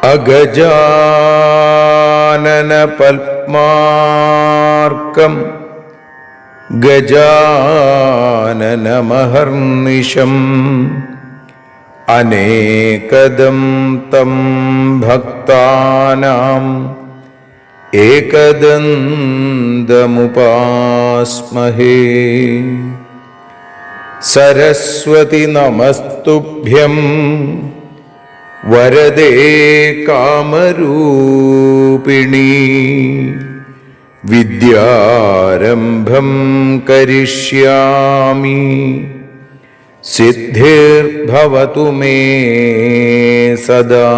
അഗജാനന പത്മാർക്കം ഗജാനനമഹർനിശം അനേകദം തം ഭക്താനാം ഏകദന്തമുപാസ്മഹേ. സരസ്വതി നമസ്തുഭ്യം വരദേ കാമരൂപിണി. വിദ്യാരംഭം കരിഷ്യാമി സിദ്ധിർഭവതു മേ സദാ.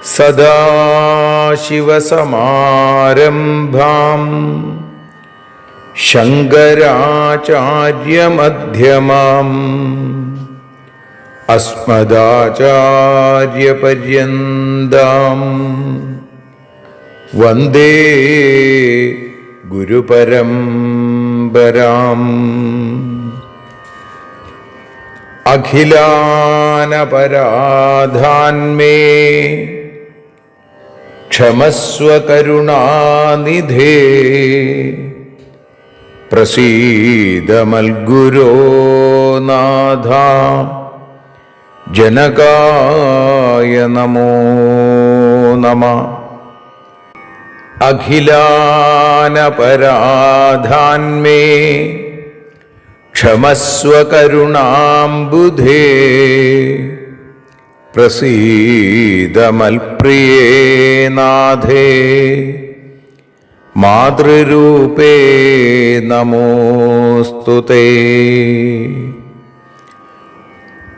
സദാശിവസമാരംഭാം ശങ്കരാചാര്യമധ്യമാം അസ്മദാചാര്യപര്യന്താം വന്ദേ ഗുരുപരമ്പരാം. അഖിലാനപരാധാന്മേ ക്ഷമസ്വ കരുണാനിധേ. പ്രസീദ മൽഗുരോ നാഥ ജനകായ നമോ നമഃ. അഖിലാനപരാധാന്മേ ക്ഷമസ്വ കരുണാംബുധേ. പ്രസീദ മൽപ്രിയേ നാഥേ മാതൃരൂപേ നമോസ്തുതേ.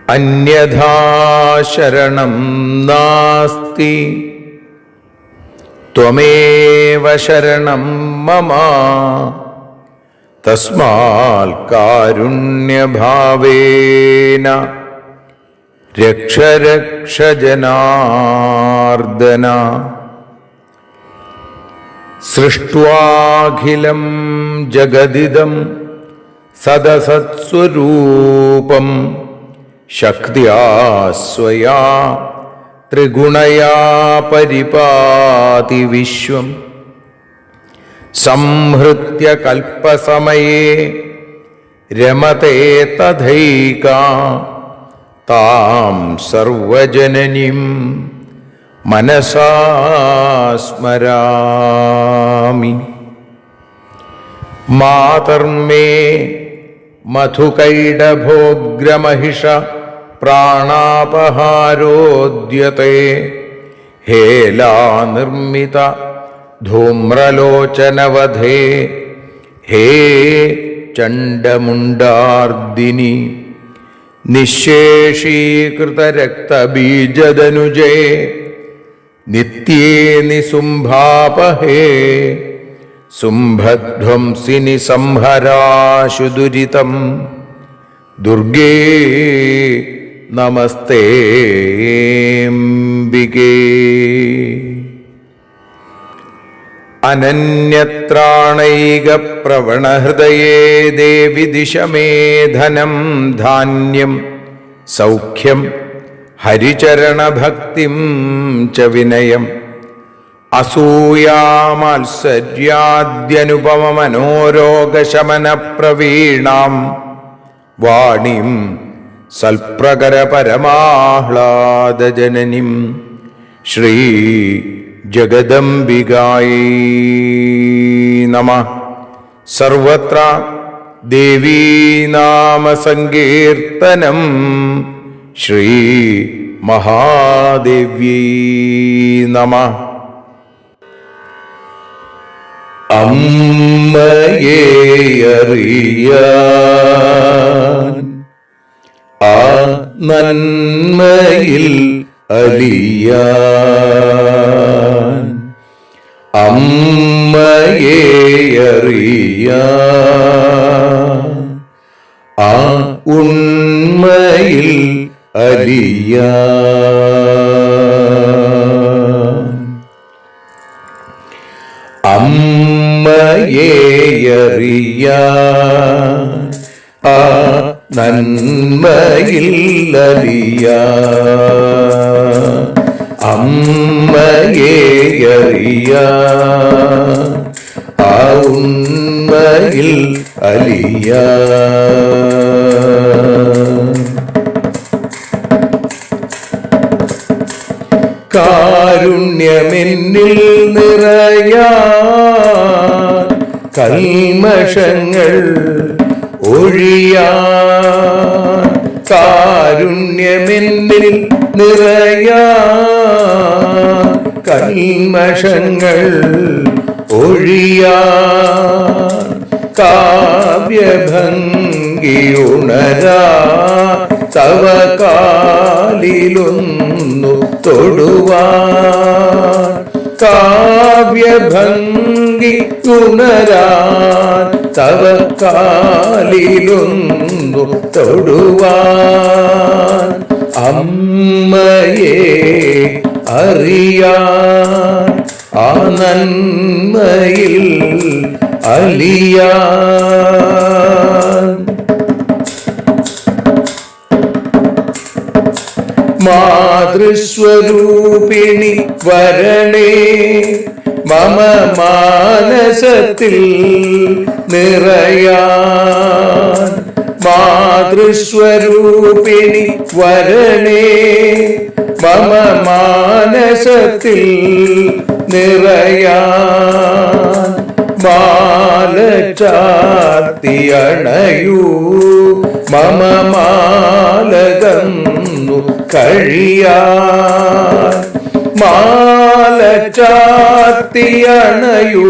അന്യഥാ ശരണം നാസ്തി ത്വമേവ ശരണം മമ. തസ്മാൽ കാരുണ്യഭാവേന രക്ഷ രക്ഷ ജനാർദ്ദന. സൃഷ്ട്വാഖിലം ജഗദിദം സദസത്സ്വരൂപം ശക്ത്യാ സ്വയാ ത്രിഗുണയാ പരിപാതി വിശ്വം. സംഹൃത്യ കൽപ്പസമയേ രമതേ തഥൈകാ താം സർവജനനീം മനസാ സ്മരാമി. മാതർമേ മധുകൈടഭോഗ്രമഹിഷ പ്രാണാപഹാരോദ്യത്തെ. ഹേലാനിർമ്മിത ധൂമ്രലോചനവധേ. ഹേ ചണ്ഡമുണ്ഡാർദിനി നിശേഷീകൃതരക്തബീജദനുജേ. നിത്യേ നിസുംഭാപഹേ സുംഭധ്വംസിനി സംഹരാശു ദുരിതം. ദുർഗേ നമസ്തേംബികേ. അനന്യത്രാണൈകപ്രവണഹൃദയേ ദേവി ദിശ മേ ധനം ധാന്യം സൗഖ്യം ഹരിചരണഭക്തിം ച വിനയം. അസൂയാമാത്സര്യാദ്യനുപമമനോരോഗശമനപ്രവീണാം വാണിം സൽപ്രകരപരമാഹ്ലാദജനനിം ശ്രീ ജഗദംബികായൈ നമഃ. സർവത്ര ദേവീനാമസങ്കീർത്തനം ശ്രീ മഹാദേവ്യൈ നമഃ. അമ്മയെ അറിയാൻ ആ നന്മയിൽ അലിയാൻ അമ്മയെ അറിയാൻ ആ ഉണ്മയിൽ അലിയാൻ അമ്മയെ അറിയാൻ ആ നന്മയിൽ അലിയാൻ അമ്മയെ അറിയാൻ ആ ഉണ്മയിൽ അലിയാൻ കാരുണ്യമെന്നിൽ നിറയാൻ കൽമഷങ്ങൾ ഒഴിയാൻ കാരുണ്യമെന്നിൽ നിറയാൻ കൽമഷങ്ങൾ ഒഴിയാൻ കാവ്യഭംഗി ഉണരാ തവ കാലിലൊന്നു തൊടുവാൻ കാവ്യഭംഗി ഉണരാൻ തവ കാലിലൊന്നു തൊടുവാൻ അമ്മയെ അറിയാൻ ആ നന്മയിൽ അലിയാൻ മാതൃസ്വരൂപിണി വരണേ മമ മാനസത്തിൽ നിറയാൻ മാതൃസ്വരൂപിണി വരണേ മമ മാനസത്തിൽ നിറയാൻ മാല ചാർത്തിയണയൂ മമ മാലകന്നു കഴിയാൻ മാല ചാർത്തിയണയൂ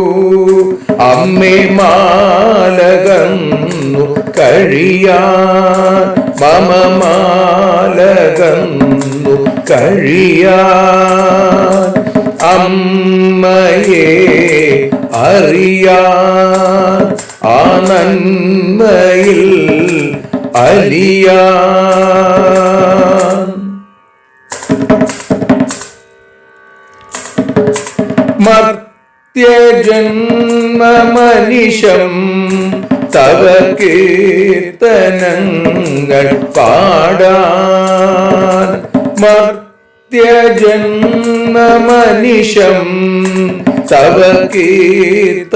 അമ്മേ മാലകന്നു കഴിയാൻ മമ മാലകന്നു കഴിയാൻ അമ്മയെ അറിയാൻ ആ നന്മയിൽ അലിയാൻ മർത്യജന്മമനിശം തവ കീർത്തനങ്ങൾ പാടാൻ മർത്യജന്മമനിശം തവ കീർത്തനങ്ങൾ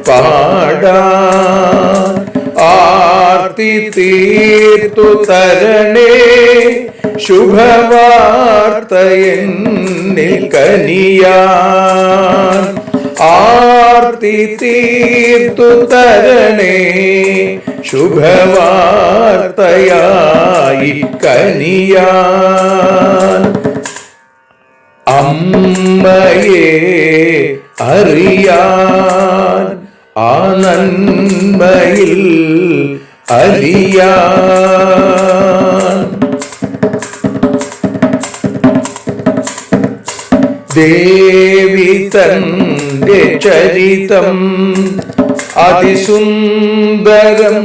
പാടാൻ ആർത്തി തീർത്തു തരണേ ശുഭവാർത്തയെന്നിൽ കനിയാൻ ആർത്തി തീർത്തു തരണേ ശുഭവാർത്തയായി കനിയാൻ അമ്മയെ അറിയാൻ ആ നന്മയിൽ അലിയാൻ ദേവി തന്റെ ചരിതം അതിസുന്ദരം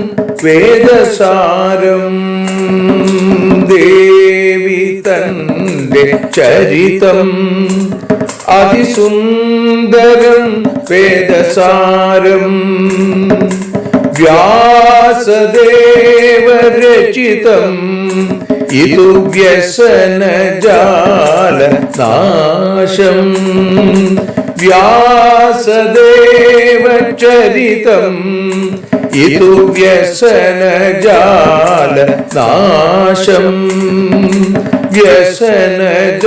വേദസാരം ദേവി തന്റെ ചരിതം അതിസുന്ദരം വേദസാരം വ്യാസദേവരചിതം ഇതു വ്യസനജാല നാശം വ്യാസദേവചരിതം ഇതു വ്യസനജാല നാശം വ്യസനജാല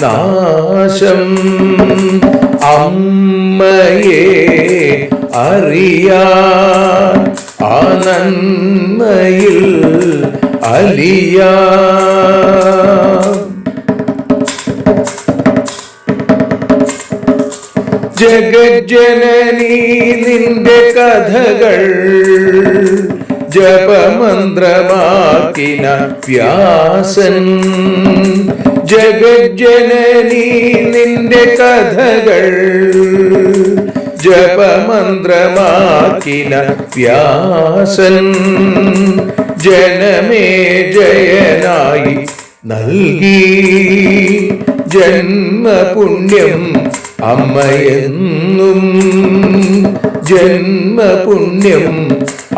നാശം അമ്മയെ അറിയാൻ ആ നന്മയിൽ അലിയാൻ ജഗജ്ജനനീ നിന്റെ കഥകൾ ജപമന്ത്രമാക്കിന വ്യാസൻ. ജഗജ്ജനനീ നിന്റെ കഥകൾ ജപമന്ത്രമാക്കിന വ്യാസൻ. ജനമേ ജയനായി നൽകി ജന്മപുണ്യം അമ്മയെന്നും. ജന്മപുണ്യം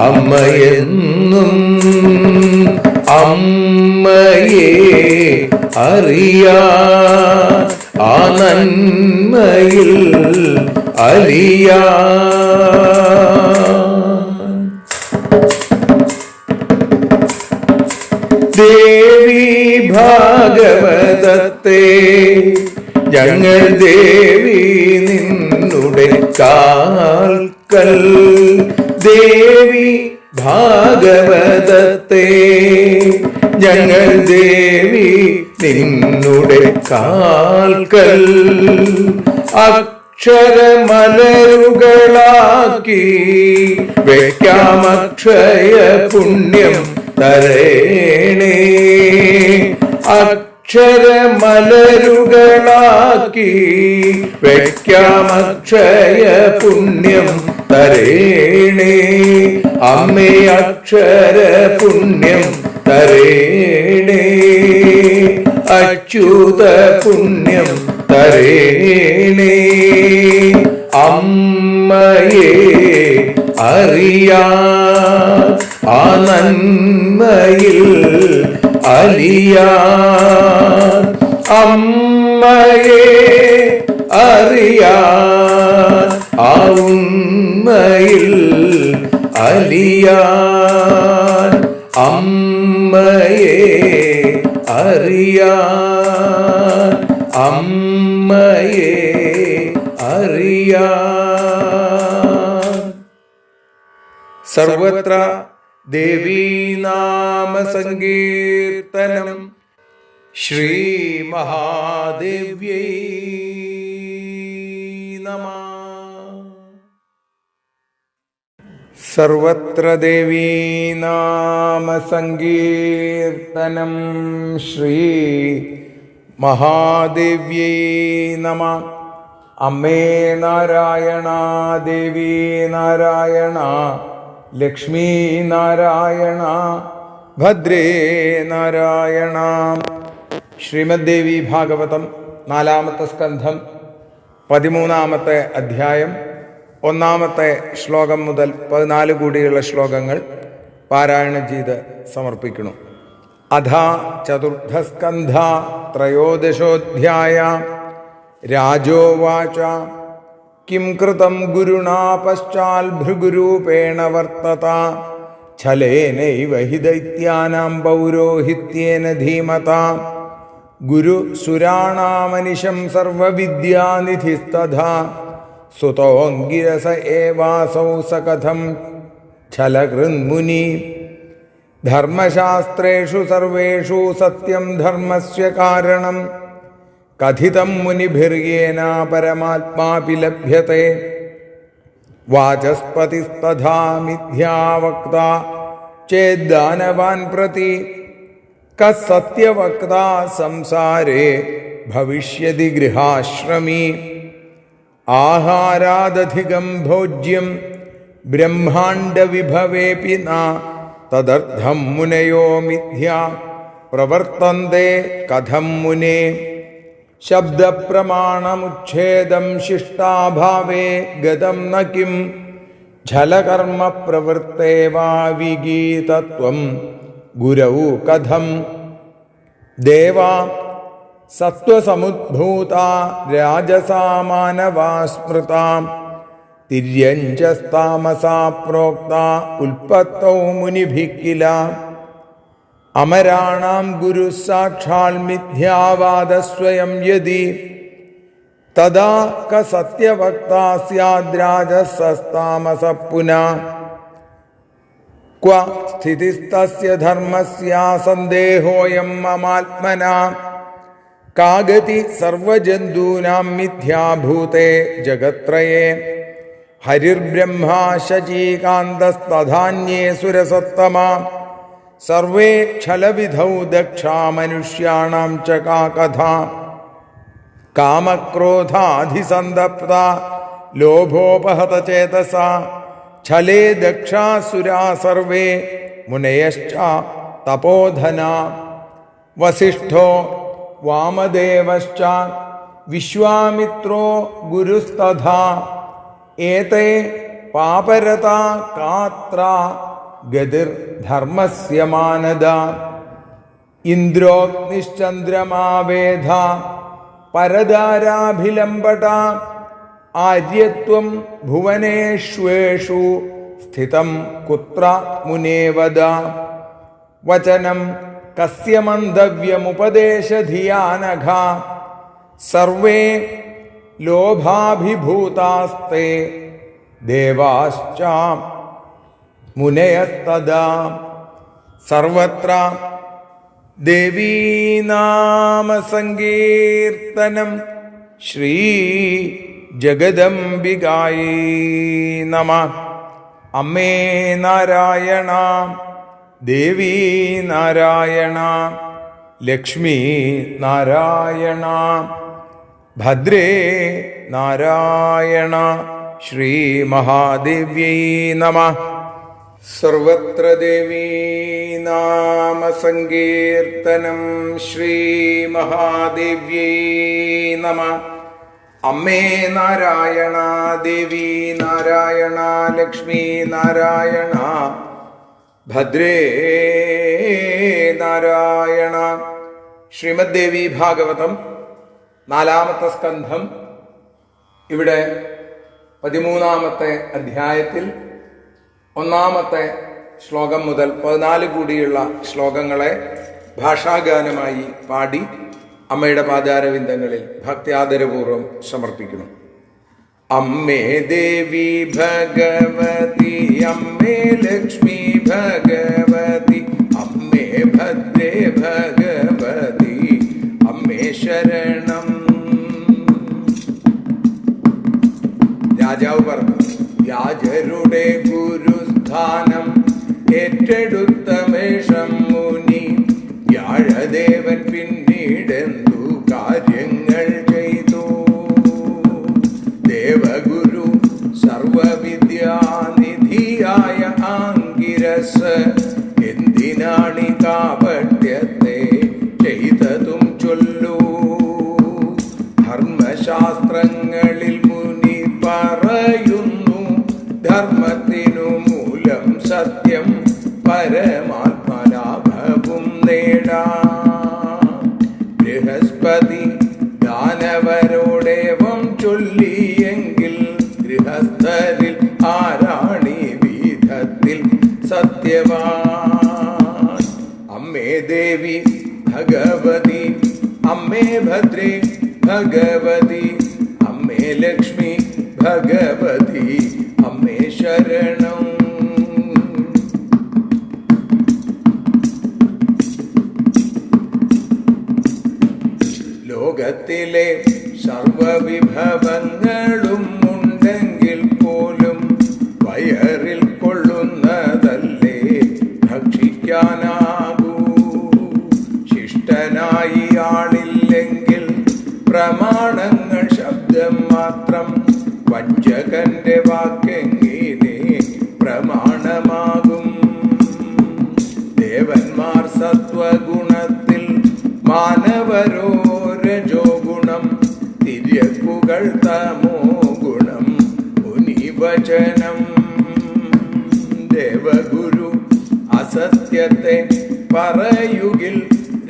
അമ്മയെന്നും. അമ്മയെ അറിയാൻ ആ നന്മയിൽ അലിയാൻ. ദേവി ഭാഗവതത്തെ ഞങ്ങൾ ദേവി നിന്നുടെ കാൽക്കൽ. ദേവി ഭാഗവതത്തെ ഞങ്ങൾ ദേവി നിന്നുടെ കാൽക്കൽ. അക്ഷരമലരുകളാക്കി വയ്ക്കാം അക്ഷയ പുണ്യം തരേണേ. അക്ഷരമലരുകളാക്കി വയ്ക്കാം അക്ഷയ പുണ്യം തരേണേ. അമ്മേ അക്ഷര പുണ്യം തരേണേ. അച്യുത പുണ്യം തരേണേ. അമ്മയെ അറിയാൻ ആ നന്മയിൽ അലിയാൻ. അമ്മയെ അറിയാൻ ആ ഉണ്മയിൽ അലിയാൻ. അമ്മയെ അറിയാൻ. അമ്മയെ അറിയാൻ. സർവത്ര ദേവീനാമ സങ്കീർത്തനം. ശ്രീ മഹാദേവ്യൈ നമഃ. സർവത്ര ദേവീനാമ സങ്കീർത്തനം. ശ്രീ മഹാദേവ്യൈ നമഃ. അമ്മേ നാരായണ, ദേവി നാരായണ, ലക്ഷ്മീ നാരായണ, ഭദ്രേ നാരായണ. ശ്രീമദ് ദേവി ഭാഗവതം 4-ാമത്തെ സ്കന്ധം 13-ാമത്തെ അധ്യായം 1-ാമത്തെ ശ്ലോകം മുതൽ 14 കൂടിയുള്ള ശ്ലോകങ്ങൾ പാരായണം ചെയ്ത് സമർപ്പിക്കുന്നു. അധ ചതുർത്ഥസ്കന്ധ ത്രയോദശോധ്യായ. രാജോവാച കിം കൃതം ഗുരുണാ പശ്ചാൽ ഭൃഗുരൂപേണ വർത്തത. ഛലേനൈവ ഹി ദൈത്യാനാം പൗരോഹിത്യേന ധീമതാ. ഗുരുസുരാണാമനിശം സർവവിദ്യാനിധിസ്തഥാ. സുതോऽങ്കിരസ ഏവാസൗ സ കഥം ഛലകൃന്മുനി. ധർമ്മശാസ്ത്രേഷു സർവേഷു സത്യം ധർമ്മസ്യ കാരണം. കഥിതം മുനിഭിർയേന പരമാത്മാപി ലഭ്യത്തെ. വാചസ്പതിസ്തഥാ മിഥ്യാവക്ത ചേദ്ദാനവാൻ പ്രതി. കസത്യവക്താ സംസാരേ ഭവിഷ്യതി ഗൃഹാശ്രമീ. ആഹാരാദധികം ഭോജ്യം ബ്രഹ്മാണ്ഡവിഭവേപി ന തദർത്ഥം മുനയോ മിഥ്യാ പ്രവർത്തന്തെ കഥം മുനേ. ശബ്ദപ്രമാണമുച്ഛേദം ശിഷ്ടാഭാവേ ഗതം ന കിം. ഝലകർമ്മ പ്രവൃത്തേ വാ വിഗീതത്വം ഗുരൗ കഥം. ദേവാ സത്വസമുദ്ഭൂതാ രാജസാ മാനവാ സ്മൃതാ. തിര്യഞ്ചസ്താമസാ പ്രോക്താ ഉൽപ്പത്തൗ മുനിഭിഃ കില. അമരാണാം ഗുരു സാക്ഷാൽ മിഥ്യാവാദസ്വയം യദി. തദാ ക സത്യവക്താ സ്യാദ്രാജസസ്താമസ പുനാ. ക്വ സ്ഥിതിസ്തസ്യ ധർമ്മസ്യ സന്ദേഹോയം മമാത്മനാ. കാഗതി സർവജന്തൂനാം മിഥ്യാഭൂതേ ജഗത്രയേ ഹരിർബ്രഹ്മാ ശചീകാന്തസ്തധാന്യേ സുരസത്തമാ സർവേ ക്ഷലവിധൗ ദക്ഷാ മനുഷ്യാണാം ച കാ കഥാ കാമക്രോധാധിസന്തപ്ത ലോഭോപഹതചേതസ ഛലേ ദക്ഷാസുരാ സർവേ മുനയശ്ച തപോധനാ വസിഷ്ഠോ വാമദേവശ്ച വിശ്വാമിത്രോ ഗുരുസ്തഥാ ഏതേ പാപരതാ കാത്ര ഗതിർധർമ്മസ്യ മാനദ ഇന്ദ്രോഗ്നിശ്ചന്ദ്രമാ വേദ പരദാരാഭിലംബട ആര്യത്വം ഭുവനേഷ്വേഷു സ്ഥിതം കുത്ര മുനേ വദ വചനം കസ്യ മന്തവ്യമുപദേശധിയാനഘ സർവേ ലോഭാഭിഭൂതാസ്തേ ദേവാശ്ച മുനയസ്തദാ സർവത്ര ദേവീനാമസങ്കീർത്തനം ശ്രീ ജഗദംബികായൈ നമഃ. അമ്മേ നാരായണ, ദേവീ നാരായണ, ലക്ഷ്മീ നാരായണ, ഭദ്രേ നാരായണ, ശ്രീ മഹാദേവ്യൈ നമഃ. സർവത്ര ദേവീ നാമസങ്കീർത്തനം ശ്രീ മഹാദേവ്യൈ നമഃ. അമ്മേ നാരായണ, ദേവീ നാരായണ, ലക്ഷ്മീ നാരായണ, ഭദ്രേ നാരായണ. ശ്രീമദ് ദേവി ഭാഗവതം 4-ാമത്തെ സ്കന്ധം. ഇവിടെ 13-ാമത്തെ അധ്യായത്തിൽ 1-ാമത്തെ ശ്ലോകം മുതൽ 14 കൂടിയുള്ള ശ്ലോകങ്ങളെ ഭാഷാഗാനമായി പാടി അമ്മയുടെ പാദാരവിന്ദങ്ങളിൽ ഭക്ത്യാദരപൂർവ്വം സമർപ്പിക്കുന്നു. അമ്മേ ദേവി ഭഗവതി, അമ്മേ ലക്ഷ്മി ഭഗവതി, അമ്മേ ഭദ്രേ ഭഗവതി, അമ്മേ ശരണം. രാജാവ് പറഞ്ഞു, വ്യാജരുടെ ഗുരുസ്ഥാനം ഏറ്റെടുത്ത മേഷം മുനി വ്യാഴദേവൻ പിന്നീടെന്തു കാര്യങ്ങൾ ചെയ്തു. ദേവഗുരു സർവവിദ്യാനിധിയായ ആംഗിരസ് എന്തിനാണി കാപട്യത്തെ ചെയ്തതും ചൊല്ലൂ. ധർമ്മശാസ്ത്രങ്ങളിൽ മുനി പറയുന്നു, ധർമ്മത്തിനു മൂലം സത്യം, പരമാത്മലാഭവും നേടാം. ബൃഹസ്പതി ദാനവരോടേവം ചൊല്ലിയെങ്കിൽ ഗൃഹസ്ഥരിൽ ആരാണി വിധത്തിൽ സത്യവാൻ. അമ്മേ ദേവി ഭഗവതി, അമ്മേ ഭദ്രേ ഭഗവതി, അമ്മേ ലക്ഷ്മി ഭഗവതി, അമ്മേ ശരണം. ലോകത്തിലെ സർവവിഭവങ്ങളും ഉണ്ടെങ്കിൽ പോലും വയറിൽ കൊള്ളുന്നതല്ലേ ഭക്ഷിക്കാനാകൂ. ശിഷ്ടനായി ആളില്ലെങ്കിൽ പ്രമാണങ്ങൾ ശബ്ദം മാത്രം. വഞ്ചകന്റെ വാക്കെങ്ങിനെ പ്രമാണമാകും. ദേവന്മാർ സത്വഗുണത്തിൽ, മാനവരോ രജോ ഗുണം, തിര്യക്കുകൾ തമോ ഗുണം, മുനിവചനം. ദേവഗുരു അസത്യത്തെ പറയുകിൽ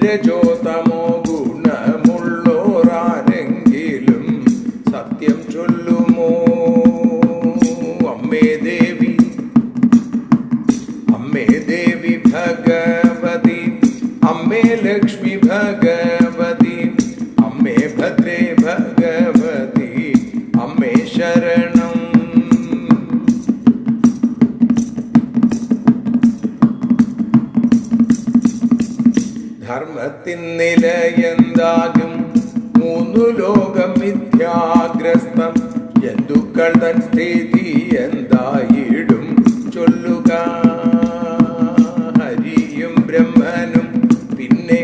രജോ തമോ ഗുണമുള്ളോരാരെങ്കിലും സത്യം ചൊല്ലുമോ. അമ്മേ ദേവി, അമ്മേ ദേവി ഭഗവതി, അമ്മേ ലക്ഷ്മി ഭഗവതി, അമ്മേ ഭദ്രേ ഭഗവതി, അമ്മേ ശരണം. ധർമ്മത്തിൻ നിലയെന്താകും മിഥ്യാഗ്രസ്തം ജന്തുക്കൾ തൻ സ്ഥിതി എന്തായിടും ചൊല്ലുക. ഹരിയും ബ്രഹ്മനും പിന്നെ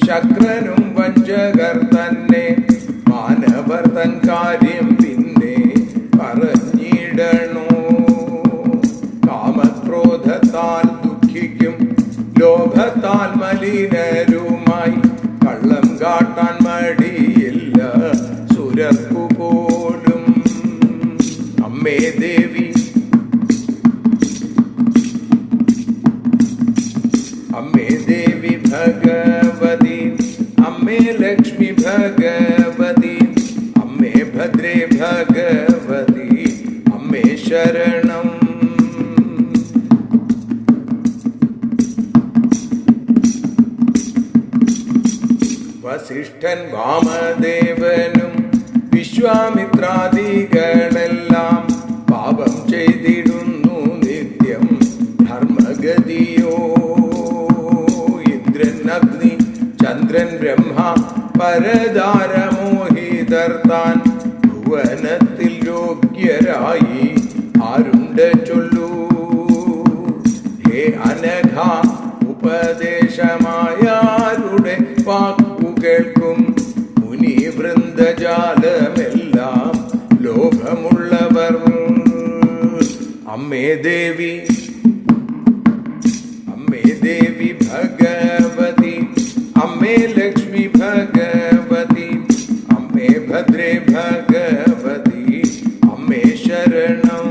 ശക്രനും വഞ്ചകർ തന്നെ, മാനവർ തൻ കാര്യം പിന്നെ പറഞ്ഞിടണോ. കാമക്രോധത്താൽ ദുഃഖിക്കും ലോഭത്താൽ മലിനരുമായി, കള്ളം കാട്ടാൻ മടിയില്ല സുരർക്കു പോലും. അമ്മേ ദേവി, അമ്മേ ദേവി ഭഗവതി, അമ്മേ ലക്ഷ്മി ഭഗവതി, അമ്മേ ഭദ്രേ ഭഗവതി, അമ്മേ ശരണം. വസിഷ്ഠൻ വാമദേവനും വിശ്വാമിത്രാദികളെല്ലാം പാപം ചെയ്തിടുന്നു നിത്യം ധർമ്മഗതിയോ. ഇന്ദ്രൻ അഗ്നി ചന്ദ്രൻ ബ്രഹ്മ പരദാരമോഹിതർ താൻ, ഭുവനത്തിൽ യോഗ്യരായി ആരുണ്ട് ചൊല്ലൂ. ഹേ അനഘ, ഉപദേശമായാരുടെ വാക്കു കേൾക്കും മുനി വൃന്ദജാലമെല്ലാം ലോഭമുള്ളവർ. അമ്മേ ദേവി, അമ്മേ ദേവി ഭഗവതി, അമ്മേ ലക്ഷ്മി ഭഗവതി, അമ്മേ ഭദ്രേ ഭഗവതി, അമ്മേ ശരണം.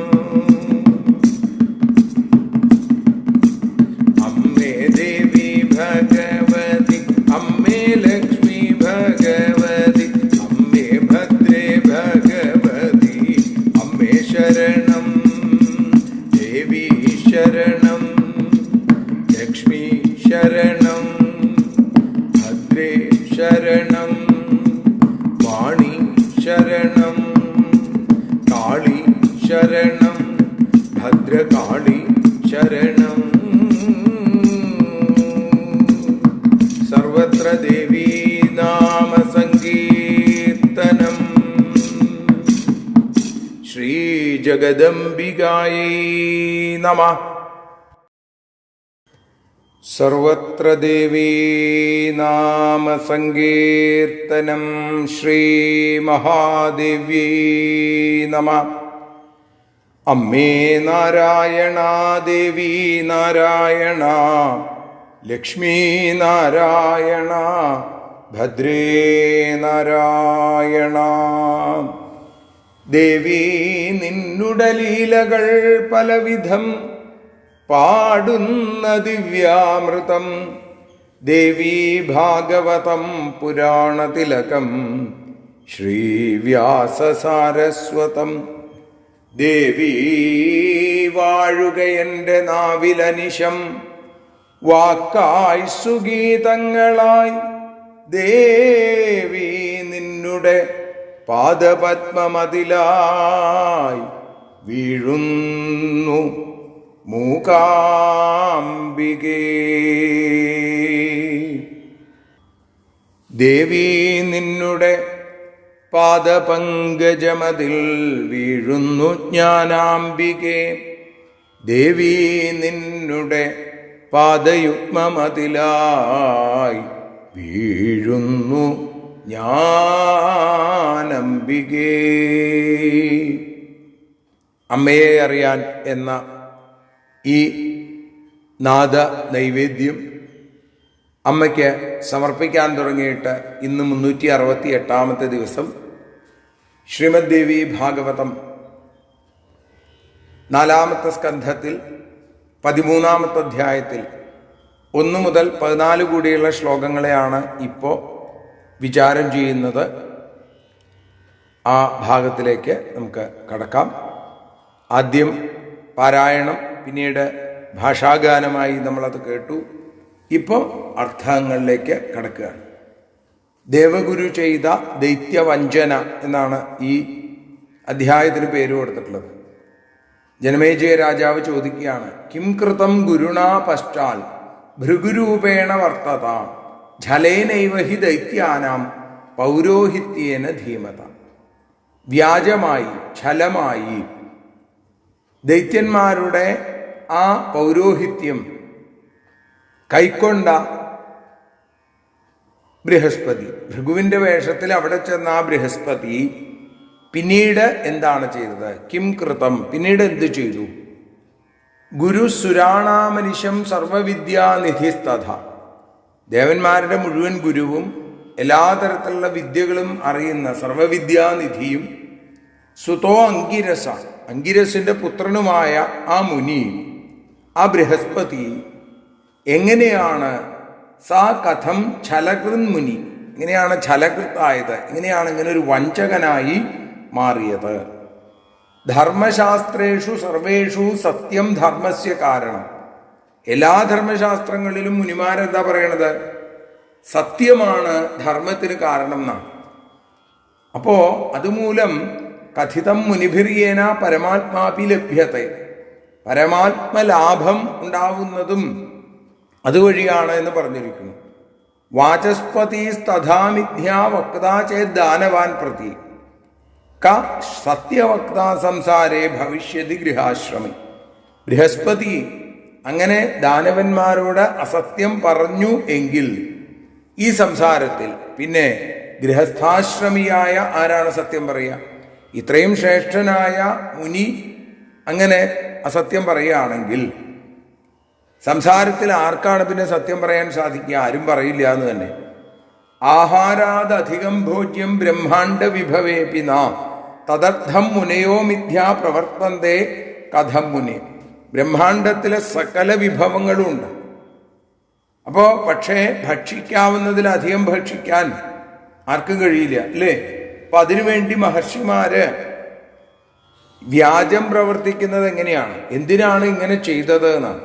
അമ്മേ ദേവി ഭഗവതി, അമ്മേ ലക്ഷ്മി ഭഗവതി, അമ്മേ ഭദ്രേ ഭഗവതി, അമ്മേ ശരണം. ദേവി ശരണം, ലക്ഷ്മി ശരണം, ഭദ്രേ ശരണം, വാണി ശരണം, കാളി ശരണം, ഭദ്രകാളി ശരണം. സർവത്ര ദേവീ നാമ സങ്കീർത്തനം. ശ്രീ ജഗദംബികായൈ നമഃ. സർവത്ര ദേവീ നാമ സങ്കീർത്തനം. ശ്രീ മഹാദേവ്യൈ നമഃ. അമ്മേ നാരായണ, ദേവി നാരായണ, ലക്ഷ്മീ നാരായണ, ഭദ്രേ നാരായണ. ദേവി നിന്നുടെ ലീലകൾ പലവിധം പാടുന്ന ദിവ്യാമൃതം. ദേവി ഭാഗവതം പുരാണതിലകം ശ്രീവ്യാസസാരസ്വതം. ദേവി വാഴുക എൻ്റെ നാവിലനിശം, വാക്കായി സുഗീതങ്ങളായി. ദേവി നിന്നുടെ പാദപത്മമതിലായി വീഴുന്നു മൂകാംബികേ. ദേവി നിന്നുടെ പാദപങ്കജമതിൽ വീഴുന്നു ജ്ഞാനാംബികേ. ദേവി നിന്നുടെ പാദയുഗ്മമതിലായി വീഴുന്നു ജ്ഞാനംബികേ. അമ്മയെ അറിയാൻ എന്ന ഈ നാദ നൈവേദ്യം അമ്മയ്ക്ക് സമർപ്പിക്കാൻ തുടങ്ങിയിട്ട് ഇന്ന് 368 ദിവസം. ശ്രീമദ് ദേവി ഭാഗവതം 4-ാമത്തെ സ്കന്ധത്തിൽ 13-ാമത്തെ അധ്യായത്തിൽ 1 മുതൽ 14 കൂടിയുള്ള ശ്ലോകങ്ങളെയാണ് ഇപ്പോൾ വിചാരം ചെയ്യുന്നത്. ആ ഭാഗത്തിലേക്ക് നമുക്ക് കടക്കാം. ആദ്യം പാരായണം, പിന്നീട് ഭാഷാഗാനമായി നമ്മളത് കേട്ടു. ഇപ്പോൾ അർത്ഥങ്ങളിലേക്ക് കടക്കുകയാണ്. ദേവഗുരു ചെയ്ത ദൈത്യവഞ്ചന എന്നാണ് ഈ അധ്യായത്തിന് പേര് കൊടുത്തിട്ടുള്ളത്. ജനമേജയ രാജാവ് ചോദിക്കുകയാണ്, കിം കൃതം ഗുരുണാ പശ്ചാൽ ഭൃഗുരൂപേണ വർത്തത ഝലേനൈവ ഹി ദൈത്യാനാം പൗരോഹിത്യേന ധീമത. വ്യാജമായി, ഛലമായി ദൈത്യന്മാരുടെ ആ പൗരോഹിത്യം കൈക്കൊണ്ട ബൃഹസ്പതി, ഭൃഗുവിൻ്റെ വേഷത്തിൽ അവിടെ ചെന്ന ആ ബൃഹസ്പതി പിന്നീട് എന്താണ് ചെയ്തത്? കിം കൃതം, പിന്നീട് എന്ത് ചെയ്തു? ഗുരു സുരാണാമനിശം സർവവിദ്യാനിധിസ്തഥ, ദേവന്മാരുടെ മുഴുവൻ ഗുരുവും എല്ലാ തരത്തിലുള്ള വിദ്യകളും അറിയുന്ന സർവവിദ്യാനിധിയും സുതോ അങ്കിരസ, അങ്കിരസിന്റെ പുത്രനുമായ ആ മുനി, ആ ബൃഹസ്പതി എങ്ങനെയാണ് സാ കഥം ഛലകൃൻ മുനി, ഇങ്ങനെയാണ് ഛലകൃത്തായത്, ഇങ്ങനെയാണ് ഇങ്ങനെ ഒരു വഞ്ചകനായി മാറിയത്? ധർമ്മശാസ്ത്രേഷു സർവേഷു സത്യം ധർമ്മസ്യ കാരണം, എല്ലാ ധർമ്മശാസ്ത്രങ്ങളിലും മുനിമാരെന്താ പറയണത്? സത്യമാണ് ധർമ്മത്തിന് കാരണം എന്നാണ്. അപ്പോ അതുമൂലം കഥിതം മുനിഭിർയേന പരമാത്മാപി ലഭ്യത്തെ, പരമാത്മലാഭം ഉണ്ടാവുന്നതും അതുവഴിയാണ് എന്ന് പറഞ്ഞിരിക്കുന്നു. വാചസ്പതി തഥാമിഥ്യാ വക്താ ചേത് ദാനവാൻ പ്രതി ക സത്യവക്താ സംസാരേ ഭവിഷ്യതി ഗൃഹാശ്രമി. ബൃഹസ്പതി അങ്ങനെ ദാനവന്മാരോട് അസത്യം പറഞ്ഞു എങ്കിൽ ഈ സംസാരത്തിൽ പിന്നെ ഗൃഹസ്ഥാശ്രമിയായ ആരാണ് സത്യം പറയുക? ഇത്രയും ശ്രേഷ്ഠനായ മുനി അങ്ങനെ അസത്യം പറയുകയാണെങ്കിൽ സംസാരത്തിൽ ആർക്കാണ് പിന്നെ സത്യം പറയാൻ സാധിക്കുക? ആരും പറയില്ല എന്ന് തന്നെ. ആഹാരാദധികം ഭോജ്യം ബ്രഹ്മാണ്ഡ വിഭവേപി നാ തദർത്ഥം മുനയോ മിഥ്യാ പ്രവർത്തന്തേ കഥം മുനി. ബ്രഹ്മാണ്ഡത്തിലെ സകല വിഭവങ്ങളും ഉണ്ട്. അപ്പോ പക്ഷേ ഭക്ഷിക്കാവുന്നതിലധികം ഭക്ഷിക്കാൻ ആർക്കും കഴിയില്ല, അല്ലേ? അപ്പൊ അതിനുവേണ്ടി മഹർഷിമാര് വ്യാജം പ്രവർത്തിക്കുന്നത് എങ്ങനെയാണ്? എന്തിനാണ് ഇങ്ങനെ ചെയ്തത് എന്നാണ്.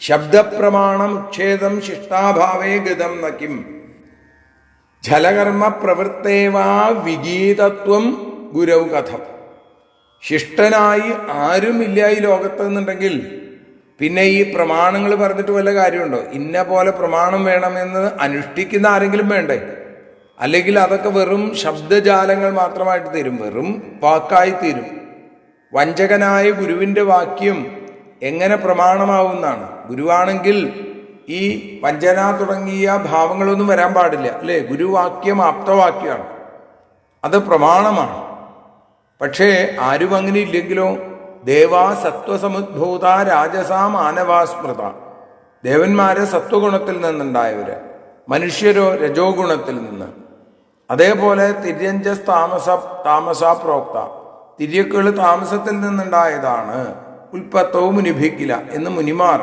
ശബ്ദപ്രമാണം ഉച്ഛേദം ശിഷ്ടാഭാവേ ഗതം നക്കിം ഝലകർമ്മ പ്രവൃത്തേവാ വിഗീതത്വം ഗുരവ് കഥം. ശിഷ്ടനായി ആരുമില്ല ഈ ലോകത്ത് എന്നുണ്ടെങ്കിൽ പിന്നെ ഈ പ്രമാണങ്ങൾ പറഞ്ഞിട്ട് വല്ല കാര്യമുണ്ടോ? ഇന്ന പോലെ പ്രമാണം വേണമെന്ന് അനുഷ്ഠിക്കുന്ന ആരെങ്കിലും വേണ്ടേ? അല്ലെങ്കിൽ അതൊക്കെ വെറും ശബ്ദജാലങ്ങൾ മാത്രമായിട്ട് തീരും, വെറും വാക്കായി തീരും. വഞ്ചകനായ ഗുരുവിൻ്റെ വാക്യം എങ്ങനെ പ്രമാണമാവുന്നതാണ്? ഗുരുവാണെങ്കിൽ ഈ വഞ്ചന തുടങ്ങിയ ഭാവങ്ങളൊന്നും വരാൻ പാടില്ല, അല്ലേ? ഗുരുവാക്യം ആപ്തവാക്യമാണ്, അത് പ്രമാണമാണ്. പക്ഷേ ആരും അങ്ങനെ ഇല്ലെങ്കിലോ? ദേവാ സത്വസമുദ്ഭൂത രാജസാ മാനവാ സ്മൃത. ദേവന്മാര് സത്വഗുണത്തിൽ നിന്നുണ്ടായവര്, മനുഷ്യരോ രജോ ഗുണത്തിൽ നിന്ന്. അതേപോലെ തിര്യഞ്ജസ് താമസ പ്രോക്ത, തിര്യക്കുകൾ താമസത്തിൽ നിന്നുണ്ടായതാണ്. ഉൽപ്പത്തവും മുനിഭിക്കില്ല എന്ന് മുനിമാർ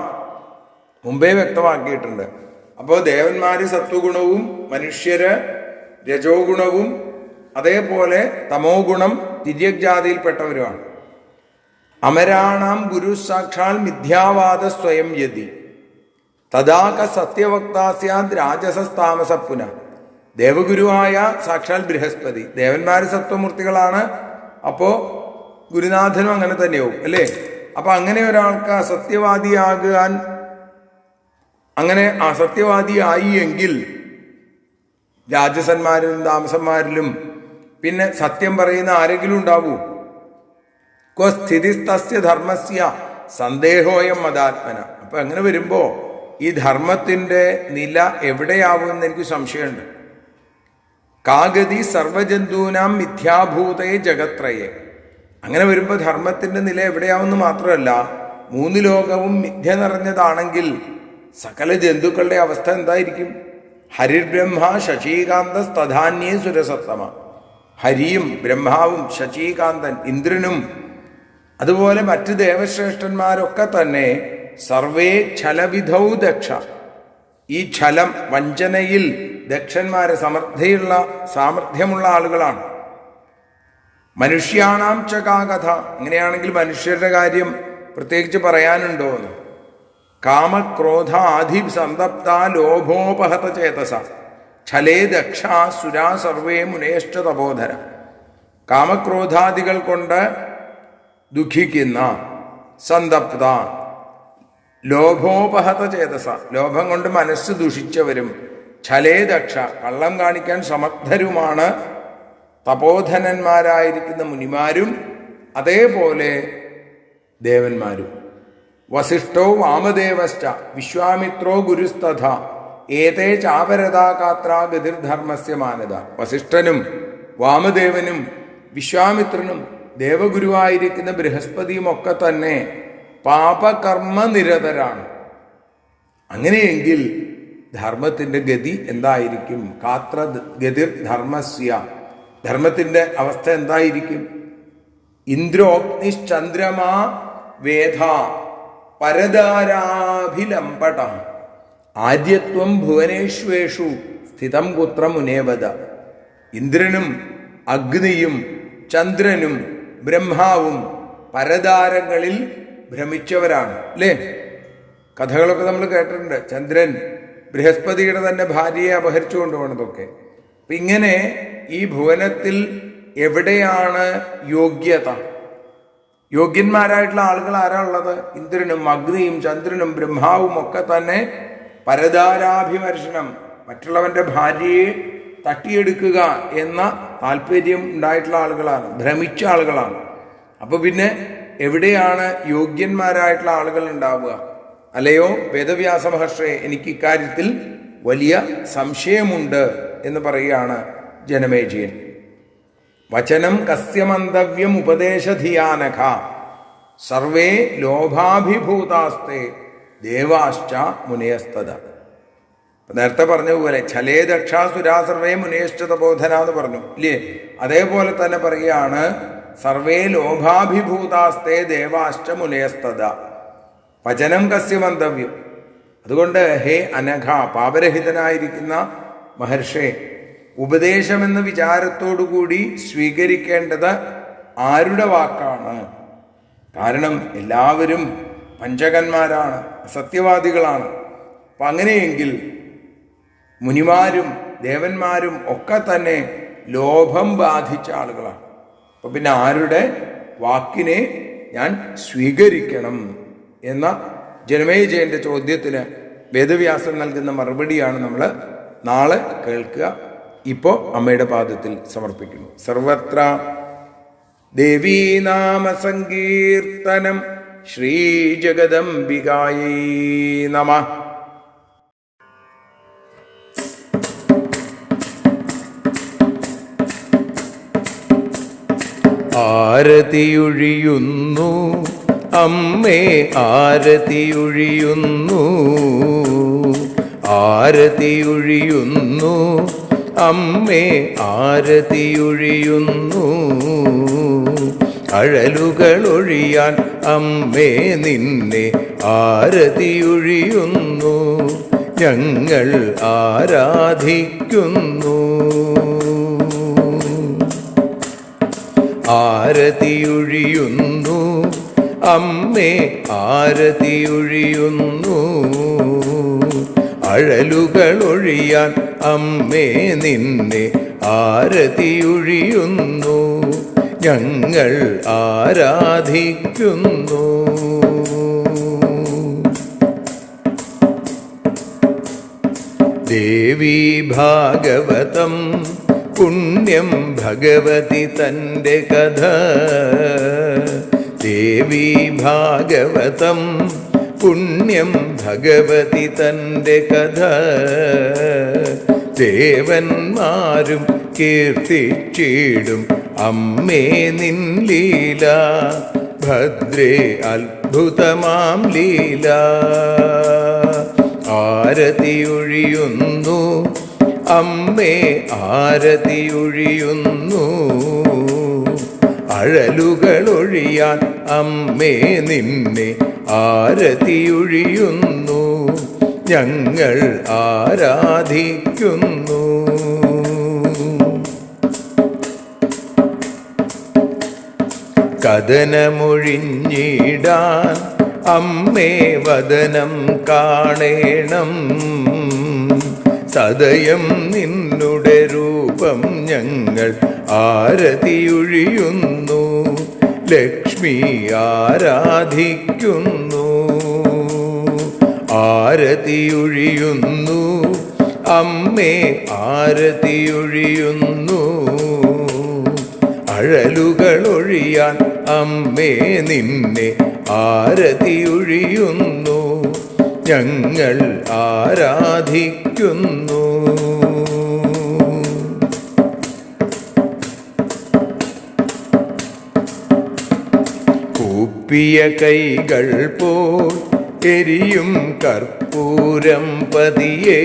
മുമ്പേ വ്യക്തമാക്കിയിട്ടുണ്ട്. അപ്പോൾ ദേവന്മാര് സത്വഗുണവും മനുഷ്യര് രജോ ഗുണവും അതേപോലെ തമോ ഗുണം തിര്യജാതിയിൽപ്പെട്ടവരുമാണ്. അമരാണാം ഗുരു സാക്ഷാൽ മിഥ്യാവാദ സ്വയം യതി തഥാക സത്യവക്താസ്യാദ് രാജസസ്താമസപ്പുന. ദേവഗുരുവായ സാക്ഷാൽ ബൃഹസ്പതി, ദേവന്മാര് സത്വമൂർത്തികളാണ്. അപ്പോ ഗുരുനാഥനും അങ്ങനെ തന്നെയാവും, അല്ലേ? അപ്പൊ അങ്ങനെ ഒരാൾക്ക് അസത്യവാദിയാകാൻ, അങ്ങനെ അസത്യവാദിയായി എങ്കിൽ രാജസന്മാരിലും താമസന്മാരിലും പിന്നെ സത്യം പറയുന്ന ആരെങ്കിലും ഉണ്ടാവൂ? ക്വ സ്ഥിതിസ്തസ്യ ധർമ്മസ്യ സന്ദേഹോയം മതാത്മന. അപ്പൊ അങ്ങനെ വരുമ്പോ ഈ ധർമ്മത്തിന്റെ നില എവിടെയാവുമെന്ന് എനിക്ക് സംശയമുണ്ട്. കാഗതി സർവജന്തൂനാം മിഥ്യാഭൂതയെ ജഗത്രയെ. അങ്ങനെ വരുമ്പോൾ ധർമ്മത്തിന്റെ നില എവിടെയാവുമെന്ന് മാത്രമല്ല, മൂന്ന് ലോകവും മിഥ്യ നിറഞ്ഞതാണെങ്കിൽ സകല ജന്തുക്കളുടെ അവസ്ഥ എന്തായിരിക്കും? ഹരിർബ്രഹ്മ ശശീകാന്ത തഥാന്യേ സുരസത്തമ. ഹരിയും ബ്രഹ്മാവും ശശീകാന്തൻ ഇന്ദ്രനും അതുപോലെ മറ്റ് ദേവശ്രേഷ്ഠന്മാരൊക്കെ തന്നെ സർവേ ഛലവിധൗ ദക്ഷ. ഈ ഛലം, വഞ്ചനയിൽ ദക്ഷന്മാരെ സാമർഥ്യമുള്ള ആളുകളാണ്. മനുഷ്യാണാം ചകാകഥ. അങ്ങനെയാണെങ്കിൽ മനുഷ്യരുടെ കാര്യം പ്രത്യേകിച്ച് പറയാനുണ്ടോ എന്ന്. കാമക്രോധ ആധി സന്തപ്ത ലോഭോപഹത ചേതസ ഛലേ ദക്ഷ സുരാ സർവേ മുനേഷ്ട തപോധര. കാമക്രോധാദികൾ കൊണ്ട് ദുഃഖിക്കുന്ന, സന്തപ്ത, ലോഭോപഹത ചേതസ, ലോഭം കൊണ്ട് മനസ്സ് ദുഷിച്ചവരും, ഛലേ ദക്ഷ, കള്ളം കാണിക്കാൻ സമർത്ഥരുമാണ് തപോധനന്മാരായിരിക്കുന്ന മുനിമാരും അതേപോലെ ദേവന്മാരും. വസിഷ്ഠോ വാമദേവശ്ച വിശ്വാമിത്രോ ഗുരുസ്തഥ ഏതേ ചാപരതാകാത്ര ഗതിർധർമ്മസ്യ മാനത. വസിഷ്ഠനും വാമദേവനും വിശ്വാമിത്രനും ദേവഗുരുവായിരിക്കുന്ന ബൃഹസ്പതിയും ഒക്കെ തന്നെ പാപകർമ്മ നിരതരാണ്. അങ്ങനെയെങ്കിൽ ധർമ്മത്തിൻ്റെ ഗതി എന്തായിരിക്കും? കാത്ര ഗതിർ ധർമ്മസ്യ, ധർമ്മത്തിൻ്റെ അവസ്ഥ എന്തായിരിക്കും? ഇന്ദ്രോഗ്നിശ്ചന്ദ്രമാ വേദ പരദാരാഭിലംബട ആര്യത്വം ഭുവനേഷ്വേഷു സ്ഥിതം കുത്ര മുനേവത. ഇന്ദ്രനും അഗ്നിയും ചന്ദ്രനും ബ്രഹ്മാവും പരദാരങ്ങളിൽ ഭ്രമിച്ചവരാണ് അല്ലേ? കഥകളൊക്കെ നമ്മൾ കേട്ടിട്ടുണ്ട്. ചന്ദ്രൻ ബൃഹസ്പതിയുടെ തന്നെ ഭാര്യയെ അപഹരിച്ചു കൊണ്ടുപോകുന്നതൊക്കെ. അപ്പം ഇങ്ങനെ ഈ ഭുവനത്തിൽ എവിടെയാണ് യോഗ്യത? യോഗ്യന്മാരായിട്ടുള്ള ആളുകൾ ആരാ ഉള്ളത്? ഇന്ദ്രനും അഗ്നിയും ചന്ദ്രനും ബ്രഹ്മാവും ഒക്കെ തന്നെ പരദാരാഭിമർശനം, മറ്റുള്ളവന്റെ ഭാര്യയെ തട്ടിയെടുക്കുക എന്ന താല്പര്യം ഉണ്ടായിട്ടുള്ള ആളുകളാണ്, ഭ്രമിച്ച ആളുകളാണ്. അപ്പൊ പിന്നെ എവിടെയാണ് യോഗ്യന്മാരായിട്ടുള്ള ആളുകൾ ഉണ്ടാവുക? അല്ലയോ വേദവ്യാസ മഹർഷേ, എനിക്ക് ഇക്കാര്യത്തിൽ വലിയ സംശയമുണ്ട് എന്ന് പറയുകയാണ് ജനമേജയൻ. വചനം കസ്യമന്തവ്യം ഉപദേശധിയാനഘ സർവേ ലോഭാഭിഭൂതാസ്തേ ദേവാശ്ച മുനയസ്തത. നേരത്തെ പറഞ്ഞതുപോലെ ഛലേ ദക്ഷാസുരാ സർവേ മുനേശ്ചത ബോധന എന്ന് പറഞ്ഞു ഇല്ലേ? അതേപോലെ തന്നെ പറയുകയാണ് സർവേ ലോഭാഭിഭൂതാസ്തേ ദേവാശ്ച മുനയസ്തത. വചനം കസ്യമന്തവ്യം. അതുകൊണ്ട് ഹേ അനഘ, പാപരഹിതനായിരിക്കുന്ന മഹർഷേ, ഉപദേശമെന്ന വിചാരത്തോടുകൂടി സ്വീകരിക്കേണ്ടത് ആരുടെ വാക്കാണ്? കാരണം എല്ലാവരും പഞ്ചകന്മാരാണ്, സത്യവാദികളാണ്. അപ്പം അങ്ങനെയെങ്കിൽ മുനിമാരും ദേവന്മാരും ഒക്കെ തന്നെ ലോഭം ബാധിച്ച ആളുകളാണ്. അപ്പം പിന്നെ ആരുടെ വാക്കിനെ ഞാൻ സ്വീകരിക്കണം എന്ന ജനമേജയന്റെ ചോദ്യത്തിന് വേദവ്യാസൻ നൽകുന്ന മറുപടിയാണ് നമ്മൾ നാളെ കേൾക്കുക. ഇപ്പോൾ അമ്മയുടെ പാദത്തിൽ സമർപ്പിക്കുന്നു. സർവത്ര ദേവീനാമ സങ്കീർത്തനം ശ്രീ ജഗദംബികായൈ നമഃ. ആരതിയൊഴിയുന്നു അമ്മേ, ആരതിയൊഴിയുന്നു, ആരതിയൊഴിയുന്നു അമ്മേ, ആരതിയൊഴിയുന്നു. അഴലുകളൊഴിയാൻ അമ്മേ നിന്നെ ആരതിയൊഴിയുന്നു. ഞങ്ങൾ ആരാധിക്കുന്നു. ആരതിയൊഴിയുന്നു അമ്മേ, ആരതിയൊഴിയുന്നു. അഴലുകളൊഴിയാൻ അമ്മേ നിന്നെ ആരതിയൊഴിയുന്നു. ഞങ്ങൾ ആരാധിക്കുന്നു. ദേവി ഭാഗവതം പുണ്യം ഭഗവതി തൻ്റെ കഥ. ദേവി ഭാഗവതം പുണ്യം ഭഗവതി തൻ്റെ കഥ. ദേവന്മാരും കീർത്തിച്ചിടും അമ്മേ നിൻ ലീല. ഭദ്രേ അത്ഭുതമാം ലീല. ആരതിയൊഴിയുന്നു അമ്മേ, ആരതിയൊഴിയുന്നു. അഴലുകളൊഴിയാൻ അമ്മേ നിന്നെ ആരതിയൊഴിയുന്നു. ഞങ്ങൾ ആരാധിക്കുന്നു. കഥനമൊഴിഞ്ഞിടാൻ അമ്മേ വദനം കാണേണം. സദയം നിന്നുടെ രൂപം ഞങ്ങൾ ആരതിയൊഴിയുന്നു. ലക്ഷ്മി ആരാധിക്കുന്നു. ആരതിയൊഴിയുന്നു അമ്മേ, ആരതിയൊഴിയുന്നു. അഴലുകളൊഴിയാൻ അമ്മേ നിന്നെ ആരതിയൊഴിയുന്നു, ഞങ്ങൾ ആരാധിക്കുന്നു. കൂപ്പിയ കൈകൾ പോൽ എരിയും കർപ്പൂരം പതിയേ,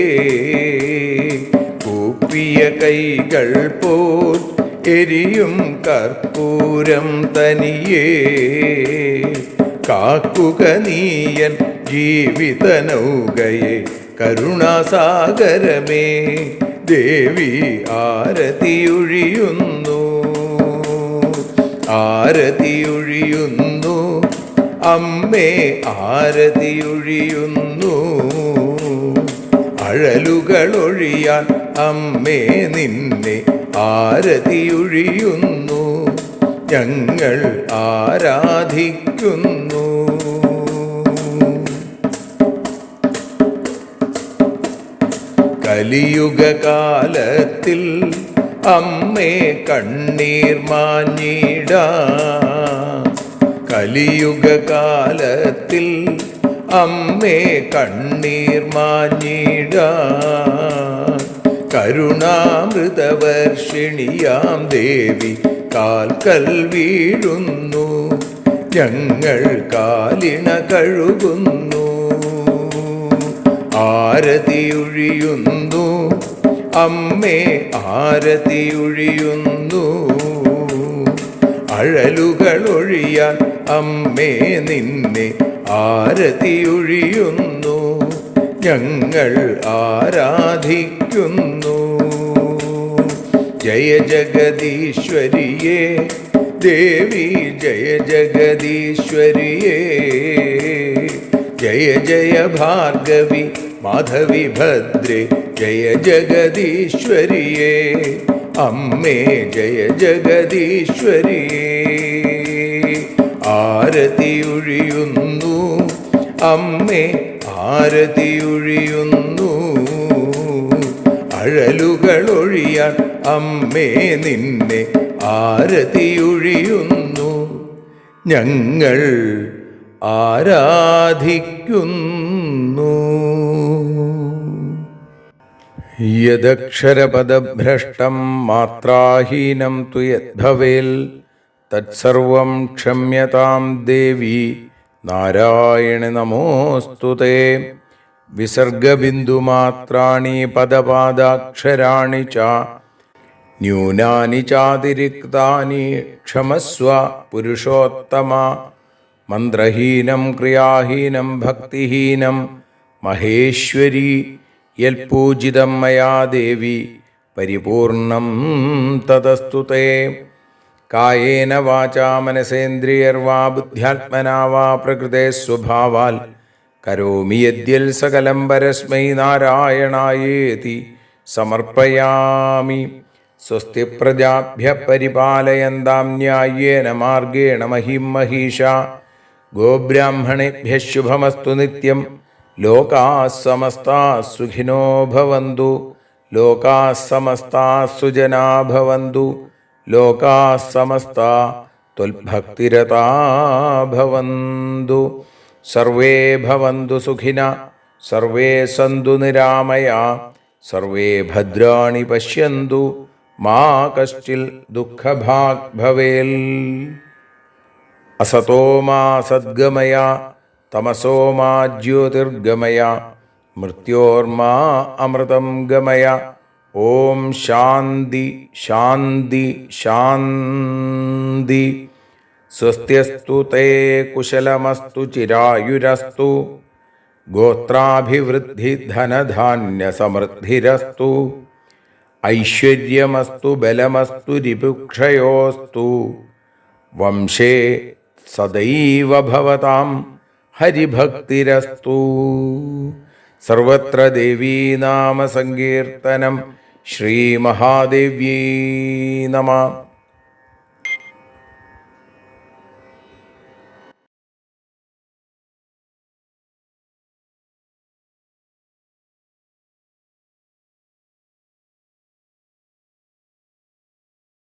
കൂപ്പിയ കൈകൾ പോൽ എരിയും കർപ്പൂരം തനിയേ, കാക്കുക നീയൻ ജീവിത നൗകയെ കരുണാസാഗരമേ ദേവി ആരതിയൊഴിയുന്നു, ആരതിയൊഴിയുന്നു അമ്മേ ആരതിയൊഴിയുന്നു. അഴലുകളൊഴിയാൻ അമ്മേ നിന്നെ ആരതിയൊഴിയുന്നു, ഞങ്ങൾ ആരാധിക്കുന്നു. കലിയുഗകാലത്തിൽ അമ്മേ കണ്ണീർ മാഞ്ഞിടാം, കലിയുഗകാലത്തിൽ അമ്മേ കണ്ണീർ മാഞ്ഞിടാം. കരുണാമൃതവർഷിണിയാം ദേവി കാൽക്കൽ വീഴുന്നു, ഞങ്ങൾ കാലിണ കഴുകുന്നു. ആരതിയൊഴിയുന്നു അമ്മേ ആരതിയൊഴിയുന്നു, അഴലുകളൊഴിയാൻ അമ്മേ നിന്നെ ആരതിയൊഴിയുന്നു, ഞങ്ങൾ ആരാധിക്കുന്നു. ജയ ജഗദീശ്വരിയേ ദേവി ജയ ജഗദീശ്വരിയേ, ജയ ജയ ഭാർഗവി മാധവി ഭദ്രേ ജയ ജഗദീശ്വരിയേ, അമ്മേ ജയ ജഗദീശ്വരിയേ. ആരതിയൊഴിയുന്നു അമ്മേ ആരതിയൊഴിയുന്നു, അഴലുകളൊഴിയാൻ അമ്മേ നിന്നെ ആരതിയൊഴിയുന്നു, ഞങ്ങൾ ആരാധിക്കുന്നു. യദക്ഷരപദഭ്രഷ്ടം മാത്രാഹീനം തു യദ്ഭവേൽ തത്സർവം ക്ഷമ്യതാം ദേവി നാരായണി നമോസ്തുതേ. വിസർഗബിന്ദുമാത്രാണി പദപാദാക്ഷരാണി ച ന്യൂനാനി ചാതിരിക്താനി ക്ഷമസ്വ പുരുഷോത്തമ. മന്ത്രഹീനം ക്രിയാഹീനം ഭക്തിഹീനം മഹേശ്വരി യൽപൂജിതം മയാ ദേവി പരിപൂർണം തദസ്തുതേ. കായേന വാചാ മനസേന്ദ്രിയർവാ ബുദ്ധ്യാത്മനാ വാ പ്രകൃതേ സ്വഭാവാൽ കരോമി യദ്യൽ സകലം പരസ്മൈ നാരായണായേതി സമർപ്പയാമി. സ്വസ്തി പ്രജാഭ്യഃ പരിപാലയന്താം ന്യായേന മാർഗേണ മഹിം മഹീഷാ. ഗോബ്രാഹ്മണേഭ്യഃ ശുഭമസ്തു നിത്യം. ലോകാഃ സമസ്താഃ സുഖിനോ ഭവന്തു. ലോകാഃ സമസ്താഃ സുജനാ ഭവന്തു. ലോകാഃ സമസ്താഃ ത്വൽഭക്തിരതാ ഭവന്തു. സർവേ ഭവന്തു സുഖിനഃ. സർവേ സന്തു നിരാമയാഃ. സർവേ ഭദ്രാണി പശ്യന്തു. മാ കശ്ചിൽ ദുഃഖഭാഗ് ഭവേൽ. അസതോ മാ സദ്ഗമയ തമസോ മാ ജ്യോതിർഗമയ മൃത്യോർമാ അമൃതം ഗമയ. ഓം ശാന്തി ശാന്തി ശാന്തി. സ്വസ്ത്യസ്തു തേ കുശലമസ്തു ചിരായുരസ്തു. ഗോത്രാഭിവൃദ്ധി ധനധാന്യ സമൃദ്ധിരസ്തു. ഐശ്വര്യമസ്തു ബലമസ്തു രിപുക്ഷയോസ്തു. വംശേ സദൈവ ഭവതാം ഹരിഭക്തിരസ്തു. സർവത്ര ദേവീനാമ സങ്കീർത്തനം. ശ്രീമഹാദേവ്യൈ നമഃ.